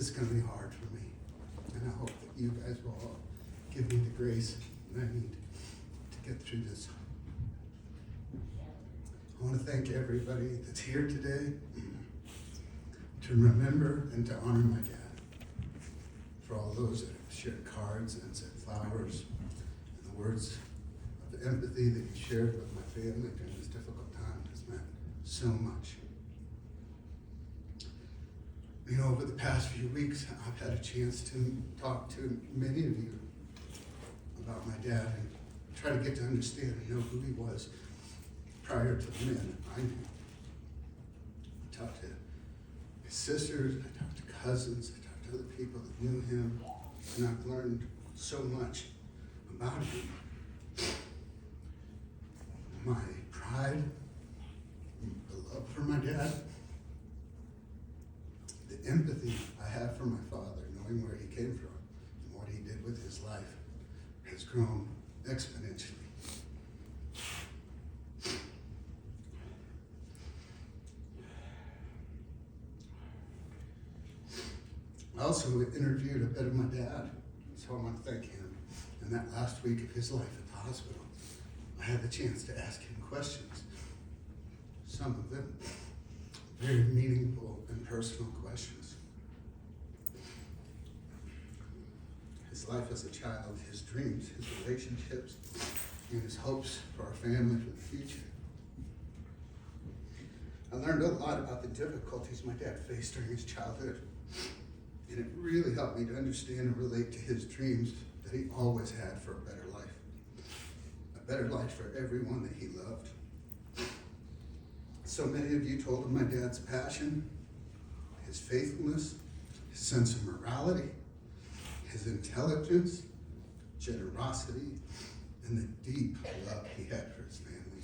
is going to be hard for me. And I hope that you guys will all give me the grace that I need to get through this. I want to thank everybody that's here today to remember and to honor my dad. For all those that have shared cards and said flowers, and the words of empathy that he shared with my family during this difficult time has meant so much. You know, over the past few weeks, I've had a chance to talk to many of you about my dad and try to get to understand and know who he was prior to the men I knew. I talked to his sisters, I talked to cousins, I talked to other people that knew him, and I've learned so much about him. My pride, the love for my dad, the empathy I have for my father, knowing where he came from and what he did with his life, has grown exponentially. I also interviewed a bit of my dad, so I want to thank him. And that last week of his life at the hospital, I had the chance to ask him questions. Some of them very meaningful and personal questions. His life as a child, his dreams, his relationships, and his hopes for our family for the future. I learned a lot about the difficulties my dad faced during his childhood. And it really helped me to understand and relate to his dreams that he always had for a better life. A better life for everyone that he loved. So many of you told of my dad's passion, his faithfulness, his sense of morality, his intelligence, generosity, and the deep love he had for his family.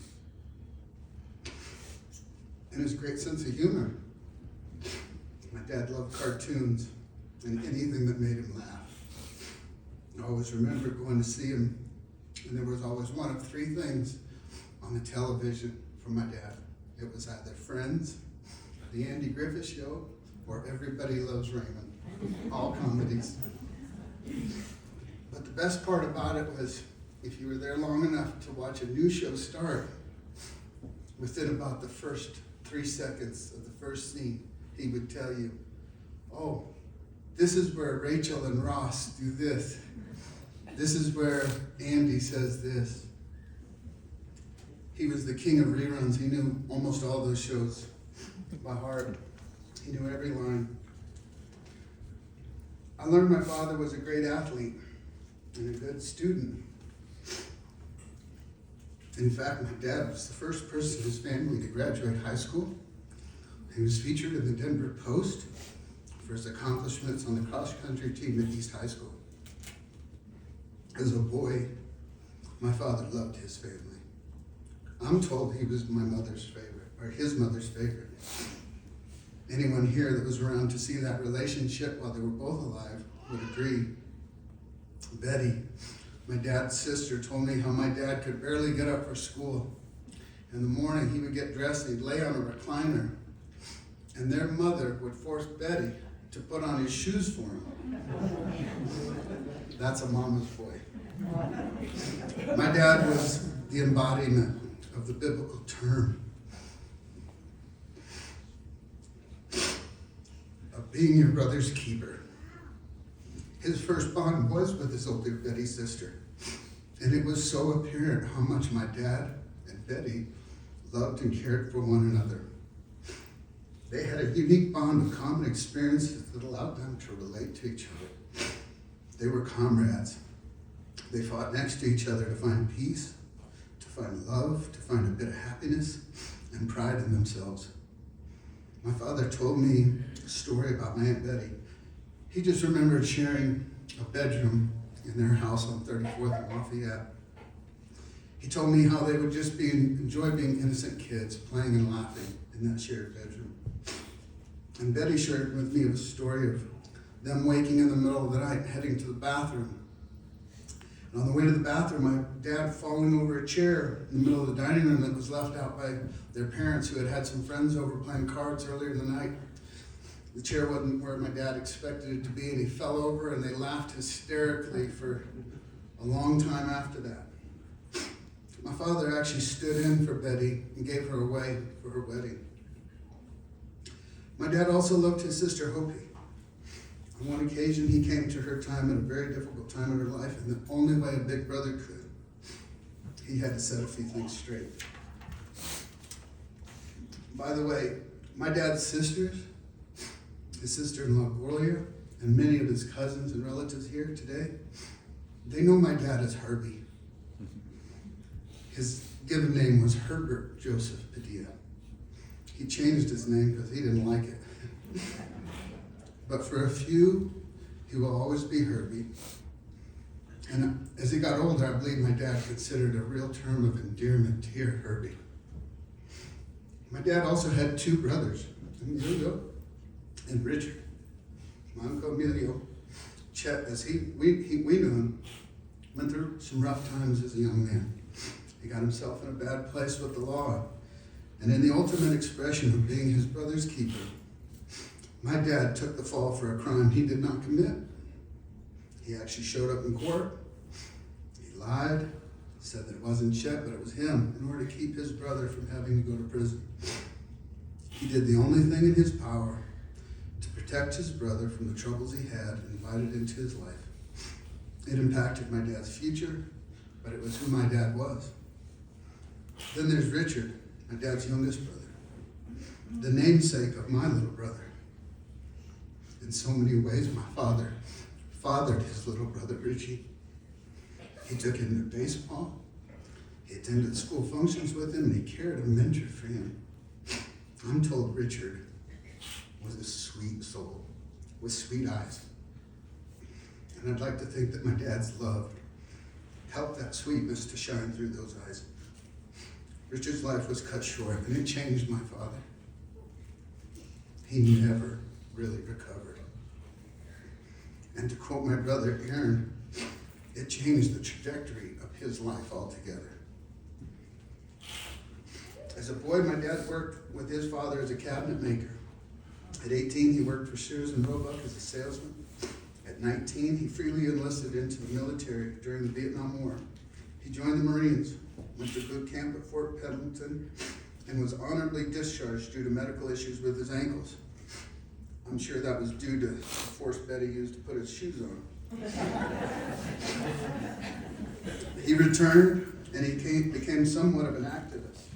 And his great sense of humor. My dad loved cartoons and anything that made him laugh. I always remember going to see him, and there was always one of three things on the television from my dad. It was either Friends, The Andy Griffith Show, or Everybody Loves Raymond. All comedies. But the best part about it was, if you were there long enough to watch a new show start, within about the first 3 seconds of the first scene, he would tell you, oh, this is where Rachel and Ross do this. This is where Andy says this. He was the king of reruns. He knew almost all those shows by heart. He knew every line. I learned my father was a great athlete and a good student. In fact, my dad was the first person in his family to graduate high school. He was featured in the Denver Post for his accomplishments on the cross-country team at East High School. As a boy, my father loved his family. I'm told he was my mother's favorite, or his mother's favorite. Anyone here that was around to see that relationship while they were both alive would agree. Betty, my dad's sister, told me how my dad could barely get up for school. In the morning, he would get dressed and he'd lay on a recliner, and their mother would force Betty to put on his shoes for him. That's a mama's boy. My dad was the embodiment of the biblical term of being your brother's keeper. His first bond was with his older Betty sister, and it was so apparent how much my dad and Betty loved and cared for one another. They had a unique bond of common experiences that allowed them to relate to each other. They were comrades. They fought next to each other to find peace, to find love, to find a bit of happiness and pride in themselves. My father told me a story about my Aunt Betty. He just remembered sharing a bedroom in their house on 34th and Lafayette. He told me how they would just enjoy being innocent kids, playing and laughing in that shared bedroom. And Betty shared with me a story of them waking in the middle of the night, heading to the bathroom. And on the way to the bathroom, my dad falling over a chair in the middle of the dining room that was left out by their parents who had had some friends over playing cards earlier in the night. The chair wasn't where my dad expected it to be, and he fell over, and they laughed hysterically for a long time after that. My father actually stood in for Betty and gave her away for her wedding. My dad also loved his sister Hopi. On one occasion, he came to her time at a very difficult time in her life, and the only way a big brother could, he had to set a few things straight. By the way, my dad's sisters, his sister-in-law Gloria, and many of his cousins and relatives here today, they know my dad as Herbie. His given name was Herbert Joseph Padilla. He changed his name because he didn't like it. But for a few, he will always be Herbie. And as he got older, I believe my dad considered a real term of endearment to hear Herbie. My dad also had two brothers, Emilio and Richard. My uncle Emilio, Chet, as we knew him, went through some rough times as a young man. He got himself in a bad place with the law. And in the ultimate expression of being his brother's keeper, my dad took the fall for a crime he did not commit. He actually showed up in court. He lied, said that it wasn't Chet, but it was him, in order to keep his brother from having to go to prison. He did the only thing in his power to protect his brother from the troubles he had and invited into his life. It impacted my dad's future, but it was who my dad was. Then there's Richard, my dad's youngest brother, the namesake of my little brother. In so many ways, my father fathered his little brother Richie. He took him to baseball, he attended school functions with him, and he cared and mentored for him. I'm told Richard was a sweet soul with sweet eyes. And I'd like to think that my dad's love helped that sweetness to shine through those eyes. Richard's life was cut short, and it changed my father. He never really recovered. And to quote my brother Aaron, it changed the trajectory of his life altogether. As a boy, my dad worked with his father as a cabinet maker. At 18, he worked for Sears and Roebuck as a salesman. At 19, he freely enlisted into the military during the Vietnam War. He joined the Marines, went to boot camp at Fort Pendleton, and was honorably discharged due to medical issues with his ankles. I'm sure that was due to the force Betty used to put his shoes on. He returned, and he became somewhat of an activist.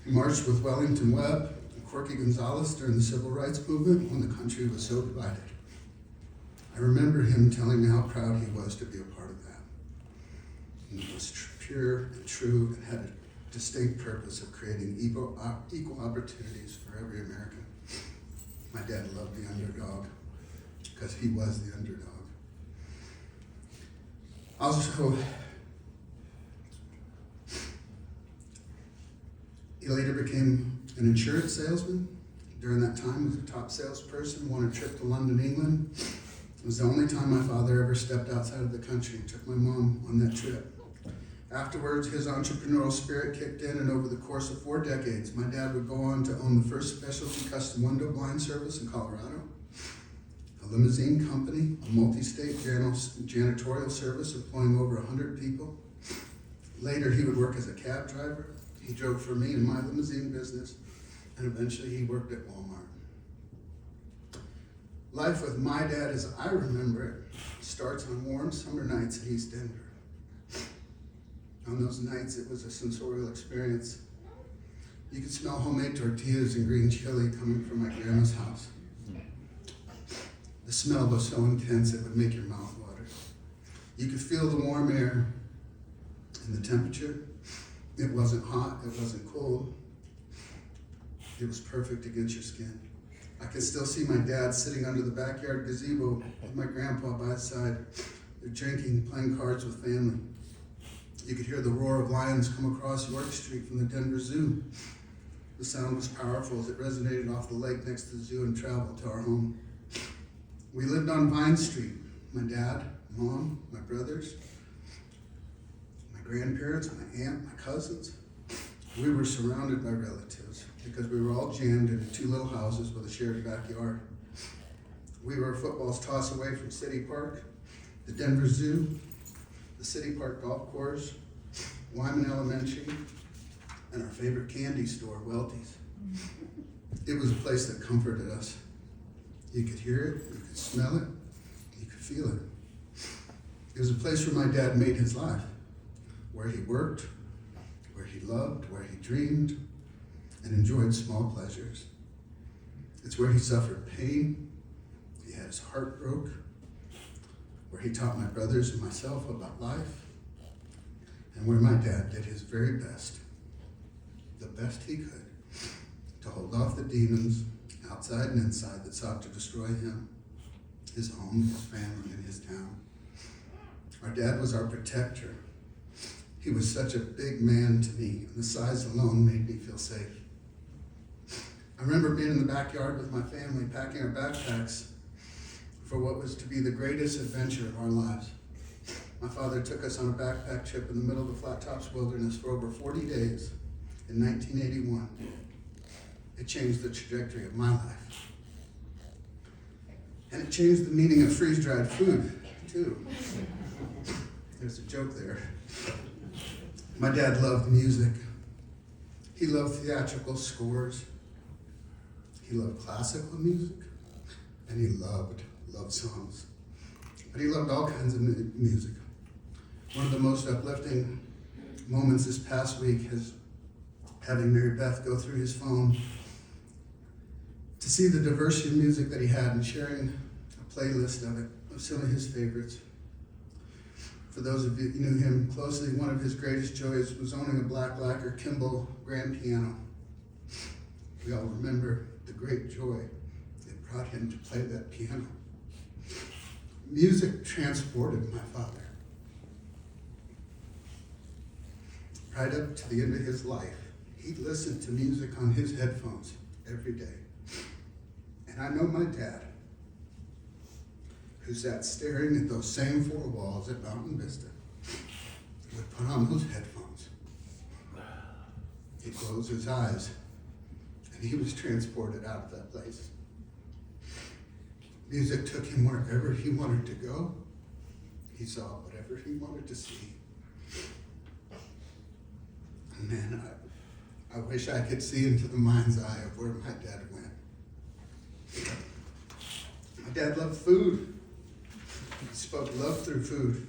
He marched with Wellington Webb and Corky Gonzalez during the Civil Rights Movement when the country was so divided. I remember him telling me how proud he was to be a part of that. And it was pure and true and had a distinct purpose of creating equal opportunities for every American. My dad loved the underdog because he was the underdog. Also, he later became an insurance salesman. During that time, he was a top salesperson, won a trip to London, England. It was the only time my father ever stepped outside of the country and took my mom on that trip. Afterwards, his entrepreneurial spirit kicked in, and over the course of 4 decades, my dad would go on to own the first specialty custom window blind service in Colorado, a limousine company, a multi-state janitorial service employing over 100 people. Later, he would work as a cab driver. He drove for me in my limousine business, and eventually he worked at Walmart. Life with my dad, as I remember it, starts on warm summer nights in East Denver. On those nights, it was a sensorial experience. You could smell homemade tortillas and green chili coming from my grandma's house. The smell was so intense it would make your mouth water. You could feel the warm air and the temperature. It wasn't hot, it wasn't cold. It was perfect against your skin. I could still see my dad sitting under the backyard gazebo with my grandpa by his side. They're drinking, playing cards with family. You could hear the roar of lions come across York Street from the Denver Zoo. The sound was powerful as it resonated off the lake next to the zoo and traveled to our home. We lived on Vine Street. My dad, mom, my brothers, my grandparents, my aunt, my cousins. We were surrounded by relatives. because we were all jammed into two little houses with a shared backyard. We were football's toss away from City Park, the Denver Zoo, the City Park Golf Course, Wyman Elementary, and our favorite candy store, Welty's. It was a place that comforted us. You could hear it, you could smell it, you could feel it. It was a place where my dad made his life, where he worked, where he loved, where he dreamed, and enjoyed small pleasures. It's where he suffered pain, he had his heart broke, where he taught my brothers and myself about life, and where my dad did his very best, the best he could, to hold off the demons, outside and inside, that sought to destroy him, his home, his family, and his town. Our dad was our protector. He was such a big man to me, and the size alone made me feel safe. I remember being in the backyard with my family, packing our backpacks for what was to be the greatest adventure of our lives. My father took us on a backpack trip in the middle of the Flat Tops Wilderness for over 40 days in 1981. It changed the trajectory of my life. And it changed the meaning of freeze-dried food, too. There's a joke there. My dad loved music. He loved theatrical scores. He loved classical music. And he loved love songs. But he loved all kinds of music. One of the most uplifting moments this past week is having Mary Beth go through his phone to see the diversity of music that he had and sharing a playlist of it, of some of his favorites. For those of you who knew him closely, one of his greatest joys was owning a black lacquer Kimball grand piano. We all remember the great joy it brought him to play that piano. Music transported my father. Right up to the end of his life, he listened to music on his headphones every day. And I know my dad, who sat staring at those same four walls at Mountain Vista, would put on those headphones. He'd close his eyes, and he was transported out of that place. Music took him wherever he wanted to go. He saw whatever he wanted to see. Man, I wish I could see into the mind's eye of where my dad went. My dad loved food. He spoke love through food.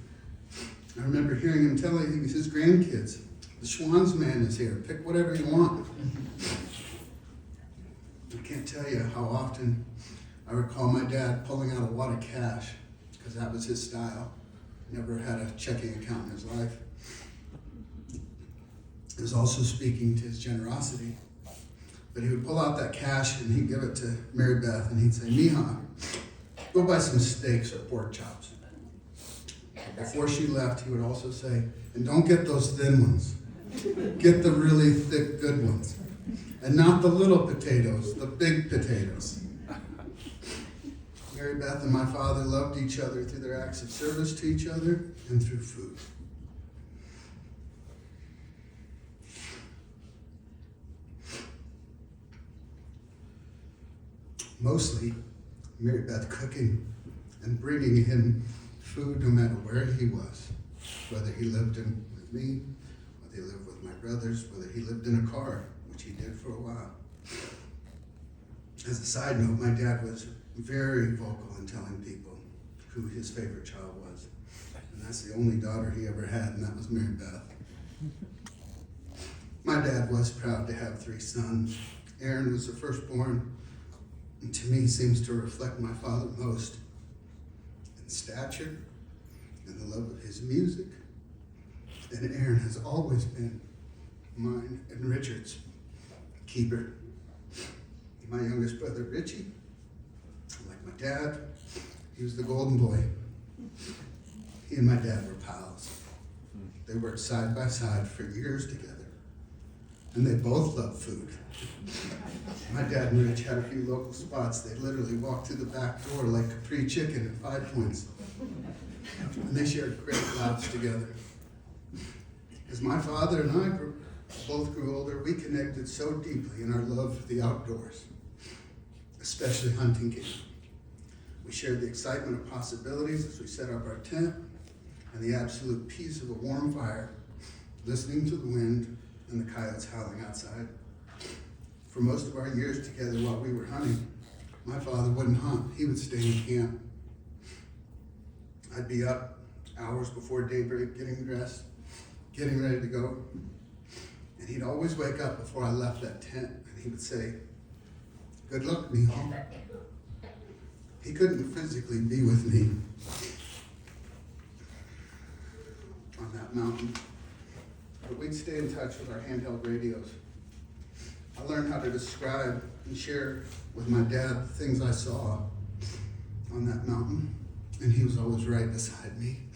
I remember hearing him telling his grandkids, the Schwann's man is here, pick whatever you want. I can't tell you how often I recall my dad pulling out a wad of cash, because that was his style. Never had a checking account in his life. He was also speaking to his generosity. But he would pull out that cash and he'd give it to Mary Beth and he'd say, Mija, go buy some steaks or pork chops. Before she left, he would also say, and don't get those thin ones. Get the really thick, good ones. And not the little potatoes, the big potatoes. Mary Beth and my father loved each other through their acts of service to each other and through food. Mostly, Mary Beth cooking and bringing him food no matter where he was, whether he lived with me, whether he lived with my brothers, whether he lived in a car, which he did for a while. As a side note, my dad was very vocal in telling people who his favorite child was. And that's the only daughter he ever had, and that was Mary Beth. My dad was proud to have 3 sons. Aaron was the firstborn, and to me seems to reflect my father most in stature and the love of his music. And Aaron has always been mine and Richard's keeper. My youngest brother, Richie, like my dad, he was the golden boy. He and my dad were pals. They worked side by side for years together. And they both loved food. My dad and Rich had a few local spots. They literally walked through the back door like Capri Chicken at 5 Points. And they shared great laughs together. As my father and I both grew older, we connected so deeply in our love for the outdoors, especially hunting game. We shared the excitement of possibilities as we set up our tent and the absolute peace of a warm fire, listening to the wind and the coyotes howling outside. For most of our years together while we were hunting, my father wouldn't hunt. He would stay in camp. I'd be up hours before daybreak, getting dressed, getting ready to go. And he'd always wake up before I left that tent, and he would say, "Good luck, mijo." He couldn't physically be with me on that mountain, but we'd stay in touch with our handheld radios. I learned how to describe and share with my dad the things I saw on that mountain, and he was always right beside me.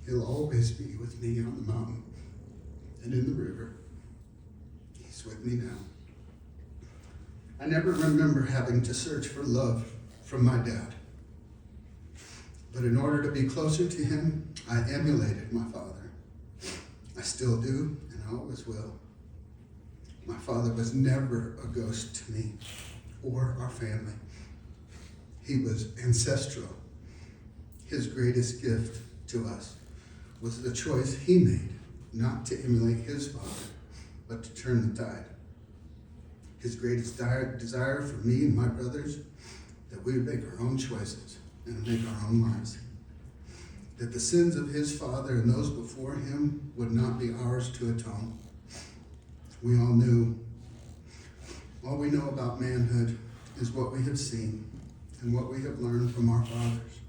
He'll always be with me on the mountain and in the river. He's with me now. I never remember having to search for love from my dad. But in order to be closer to him, I emulated my father. I still do, and I always will. My father was never a ghost to me or our family. He was ancestral. His greatest gift to us was the choice he made not to emulate his father, but to turn the tide. His greatest desire for me and my brothers, that we would make our own choices and make our own lives. That the sins of his father and those before him would not be ours to atone. We all knew. All we know about manhood is what we have seen and what we have learned from our fathers.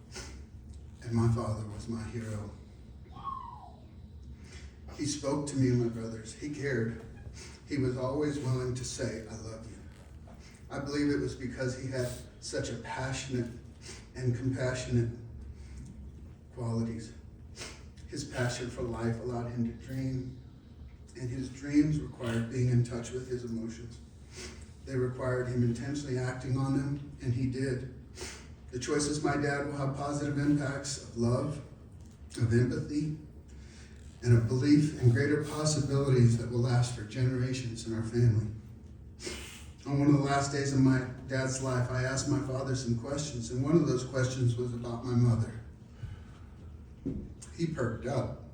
And my father was my hero. He spoke to me and my brothers. He cared. He was always willing to say, "I love you." I believe it was because he had such a passionate and compassionate qualities. His passion for life allowed him to dream, and his dreams required being in touch with his emotions. They required him intentionally acting on them, and he did. The choices my dad will have positive impacts of love, of empathy, and a belief in greater possibilities that will last for generations in our family. On one of the last days of my dad's life, I asked my father some questions, and one of those questions was about my mother. He perked up.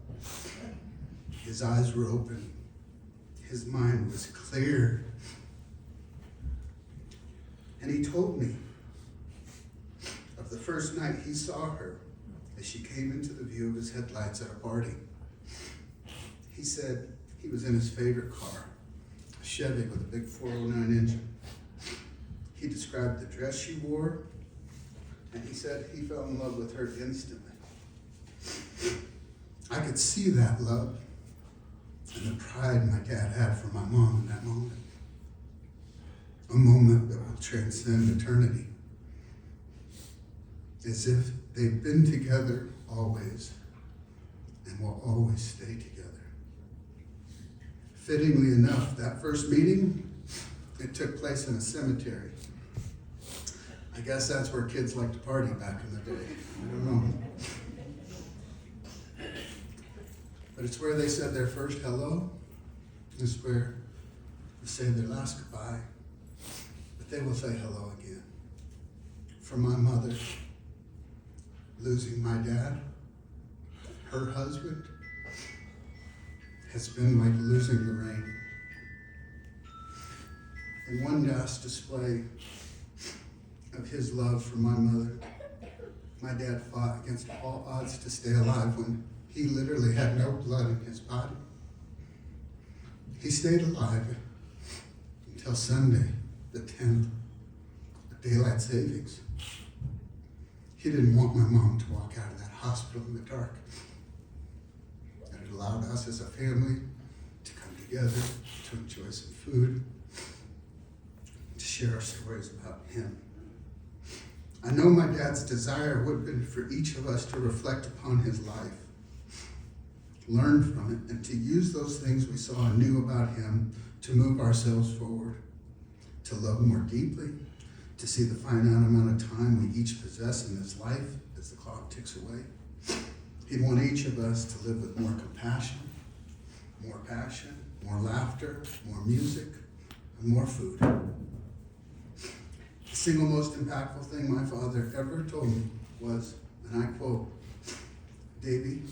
His eyes were open. His mind was clear. And he told me of the first night he saw her as she came into the view of his headlights at a party. He said he was in his favorite car, a Chevy with a big 409 engine. He described the dress she wore, and he said he fell in love with her instantly. I could see that love and the pride my dad had for my mom in that moment. A moment that will transcend eternity. As if they've been together always and will always stay together. Fittingly enough, that first meeting, it took place in a cemetery. I guess that's where kids like to party back in the day. I don't know. But it's where they said their first hello. It's where they say their last goodbye. But they will say hello again. For my mother, losing my dad, her husband, has been like losing the rain. In one last display of his love for my mother, my dad fought against all odds to stay alive when he literally had no blood in his body. He stayed alive until Sunday, the 10th, of daylight savings. He didn't want my mom to walk out of that hospital in the dark. And it allowed us as a family to come together, to enjoy some food, to share our stories about him. I know my dad's desire would have been for each of us to reflect upon his life, learn from it, and to use those things we saw and knew about him to move ourselves forward, to love more deeply, to see the finite amount of time we each possess in this life as the clock ticks away. He'd want each of us to live with more compassion, more passion, more laughter, more music, and more food. The single most impactful thing my father ever told me was, and I quote, "Davy,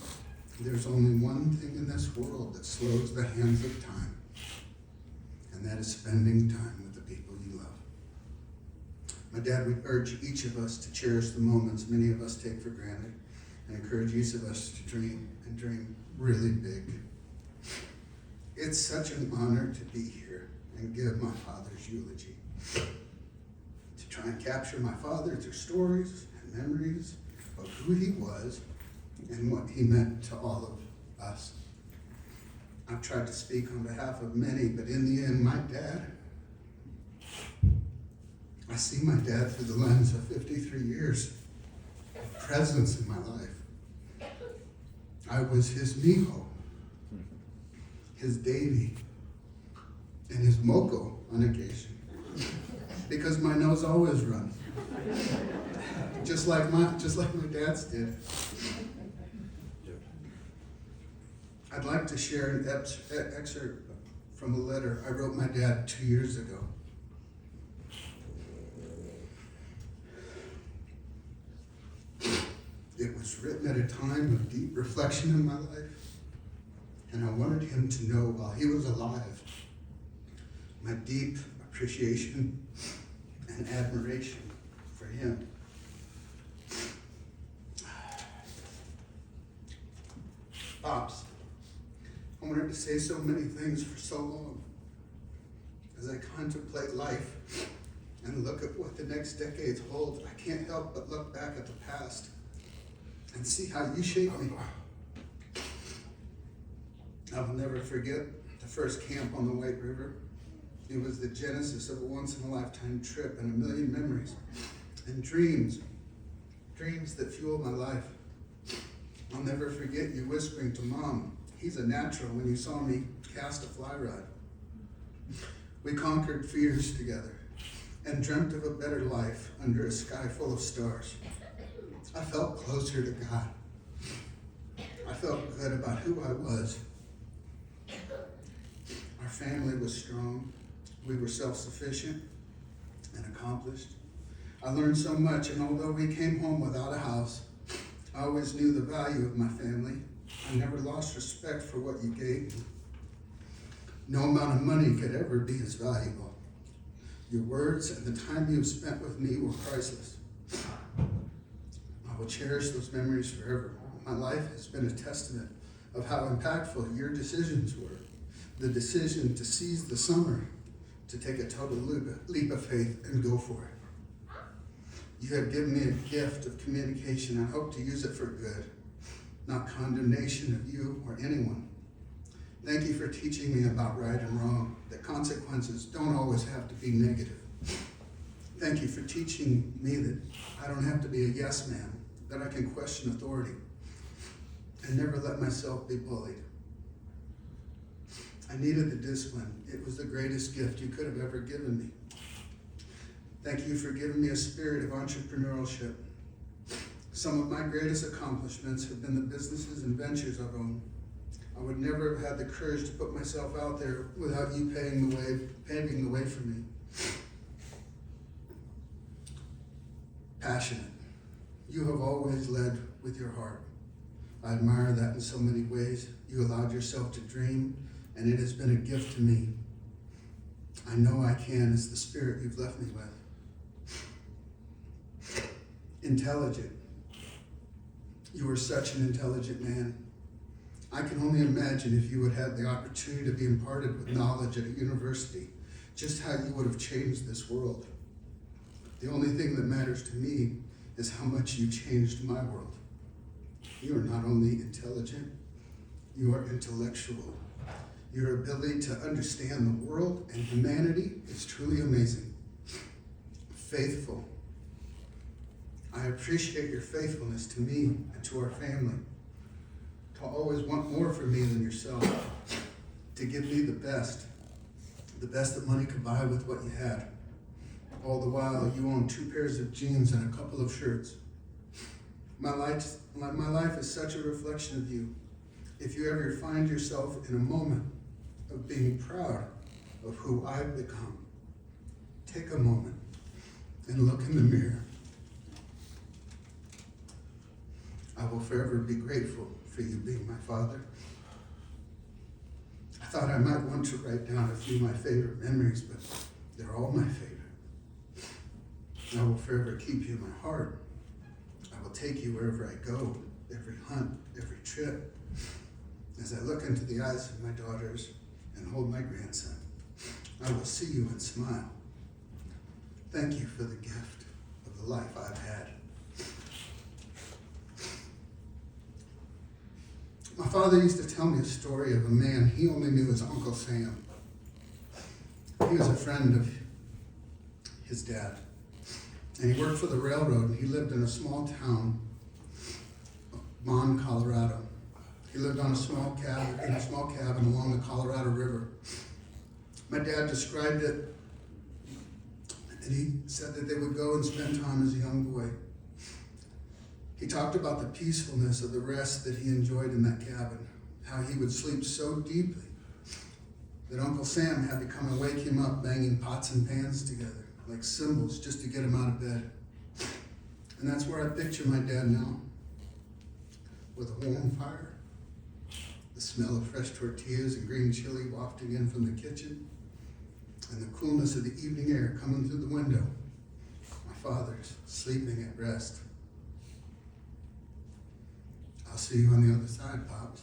there's only one thing in this world that slows the hands of time, and that is spending time with the people you love." My dad would urge each of us to cherish the moments many of us take for granted and encourage each of us to dream and dream really big. It's such an honor to be here and give my father's eulogy. To try and capture my father through stories and memories of who he was and what he meant to all of us. I've tried to speak on behalf of many, but in the end, I see my dad through the lens of 53 years of presence in my life. I was his Mijo, his Davy, and his Moko on occasion, because my nose always runs, just like my dad's did. I'd like to share an excerpt from a letter I wrote my dad 2 years ago. It was written at a time of deep reflection in my life, and I wanted him to know while he was alive my deep appreciation and admiration for him. Pops, I wanted to say so many things for so long. As I contemplate life and look at what the next decades hold, I can't help but look back at the past and see how you shaped me. I will never forget the first camp on the White River. It was the genesis of a once-in-a-lifetime trip and a million memories and dreams that fueled my life. I'll never forget you whispering to Mom, "He's a natural," when you saw me cast a fly rod. We conquered fears together and dreamt of a better life under a sky full of stars. I felt closer to God. I felt good about who I was. Our family was strong. We were self-sufficient and accomplished. I learned so much, and although we came home without a house, I always knew the value of my family. I never lost respect for what you gave me. No amount of money could ever be as valuable. Your words and the time you've spent with me were priceless. I will cherish those memories forever. My life has been a testament of how impactful your decisions were. The decision to seize the summer, to take a total leap of faith and go for it. You have given me a gift of communication. I hope to use it for good, not condemnation of you or anyone. Thank you for teaching me about right and wrong, that consequences don't always have to be negative. Thank you for teaching me that I don't have to be a yes man, that I can question authority and never let myself be bullied. I needed the discipline. It was the greatest gift you could have ever given me. Thank you for giving me a spirit of entrepreneurship. Some of my greatest accomplishments have been the businesses and ventures I've owned. I would never have had the courage to put myself out there without you paving the way for me. Passionate. You have always led with your heart. I admire that in so many ways. You allowed yourself to dream, and it has been a gift to me. I know I can as the spirit you've left me with. Intelligent. You are such an intelligent man. I can only imagine if you had had the opportunity to be imparted with knowledge at a university, just how you would have changed this world. The only thing that matters to me is how much you changed my world. You are not only intelligent, you are intellectual. Your ability to understand the world and humanity is truly amazing. Faithful. I appreciate your faithfulness to me and to our family. To always want more for me than yourself. To give me the best that money could buy with what you had. All the while, you own 2 pairs of jeans and a couple of shirts. My life is such a reflection of you. if you ever find yourself in a moment of being proud of who I've become, take a moment and look in the mirror. I will forever be grateful for you being my father. I thought I might want to write down a few of my favorite memories, but they're all my favorite. I will forever keep you in my heart. I will take you wherever I go, every hunt, every trip. As I look into the eyes of my daughters and hold my grandson, I will see you and smile. Thank you for the gift of the life I've had. My father used to tell me a story of a man he only knew as Uncle Sam. He was a friend of his dad, and he worked for the railroad, and he lived in a small town, Mon, Colorado. He lived in a small cabin along the Colorado River. My dad described it, and he said that they would go and spend time as a young boy. He talked about the peacefulness of the rest that he enjoyed in that cabin, how he would sleep so deeply that Uncle Sam had to come and wake him up banging pots and pans together like cymbals just to get him out of bed. And that's where I picture my dad now, with a warm fire, the smell of fresh tortillas and green chili wafting in from the kitchen, and the coolness of the evening air coming through the window. My father's sleeping at rest. I'll see you on the other side, Pops.